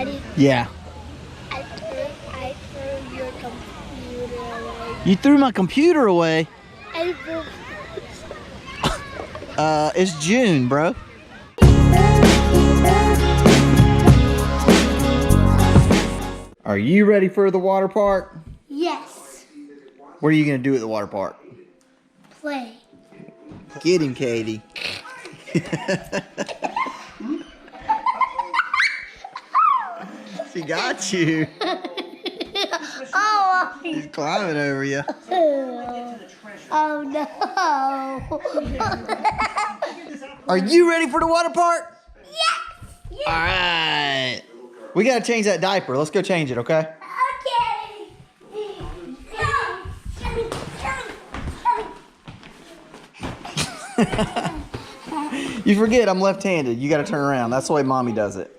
Daddy? Yeah. I threw your computer away. You threw my computer away? I threw... It's June, bro. Are you ready for the water park? Yes. What are you gonna do at the water park? Play. Get him, Katie. She got you. Oh, She's climbing over you. oh no. Are you ready for the water park? Yes. Yes. All right. We gotta change that diaper. Let's go change it, okay? Okay. You forget I'm left-handed. You gotta turn around. That's the way mommy does it.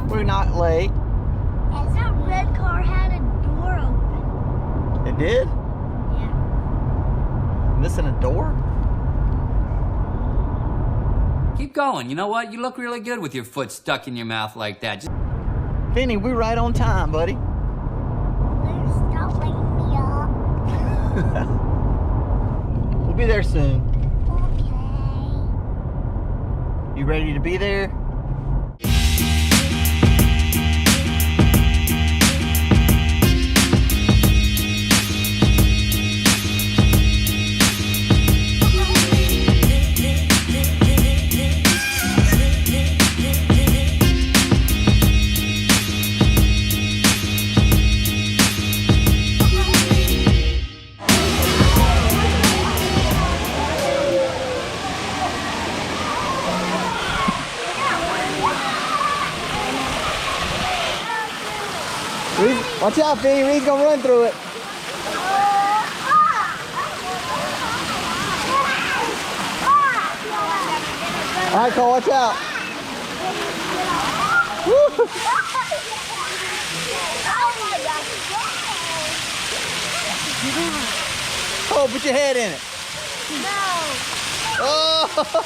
We're not late. And that red car had a door open. It did? Yeah. Missing a door? Keep going. You know what? You look really good with your foot stuck in your mouth like that. Just... Vinny, we're right on time, buddy. Stop waking me up. We'll be there soon. Okay. You ready to be there? Watch out, Vinny. Reed's gonna run through it. All right, Cole, watch out. Woo. Oh, put your head in it. No. Oh.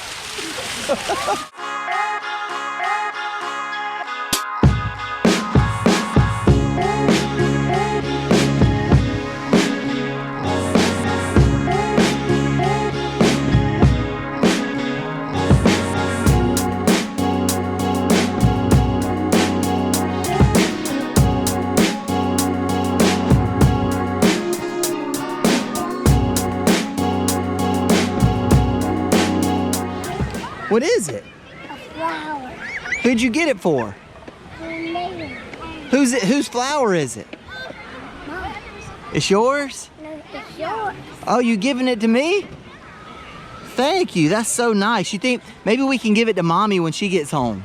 What is it? A flower. Who'd you get it for? Who's it? Whose flower is it? Mom. It's yours? No, it's yours. Oh, you giving it to me? Thank you. That's so nice. You think maybe we can give it to mommy when she gets home?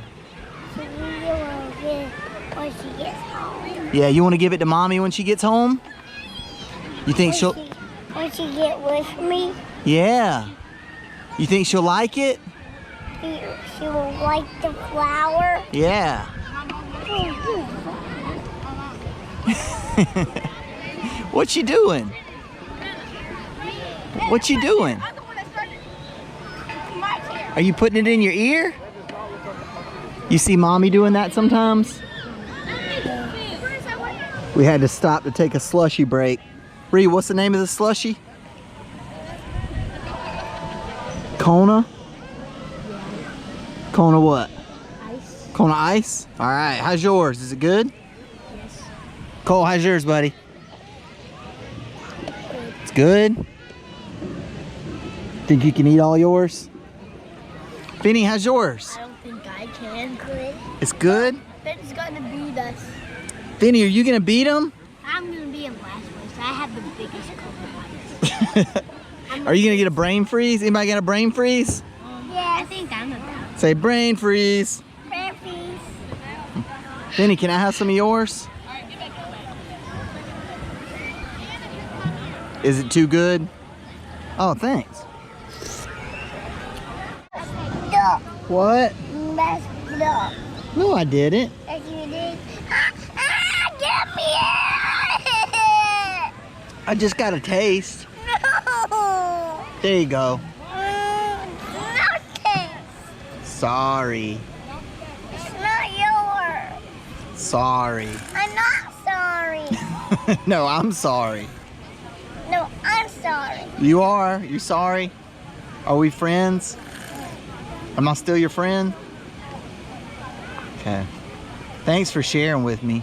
So we will get it when she gets home. Yeah, you want to give it to mommy when she gets home? You think she'll? When she get with me, Yeah. You think she'll like it? she will like the flower. Yeah. What you doing? What you doing? Are you putting it in your ear? You see mommy doing that sometimes? We had to stop to take a slushy break. Ree, what's the name of the slushy? Kona? Kona what? Ice. Kona ice? All right, how's yours? Is it good? Yes. Cole, how's yours, buddy? It's good? Think you can eat all yours? Vinny, how's yours? I don't think I can. Good. It's good? Ben's gonna beat us. Vinny, are you gonna beat him? I'm gonna be in last place. I have the biggest coconut. Are you gonna get a brain freeze? Anybody got a brain freeze? Yeah, I think I'm about. Say brain freeze. Preppies. Benny, can I have some of yours? Is it too good? Oh, thanks. What? No, I didn't. Yes, you did. Get me I just got a taste. No. There you go. No taste. Sorry. It's not yours. Sorry. I'm not sorry. No, I'm sorry. No, I'm sorry. You are? You sorry? Are we friends? Am I still your friend? Okay. Thanks for sharing with me.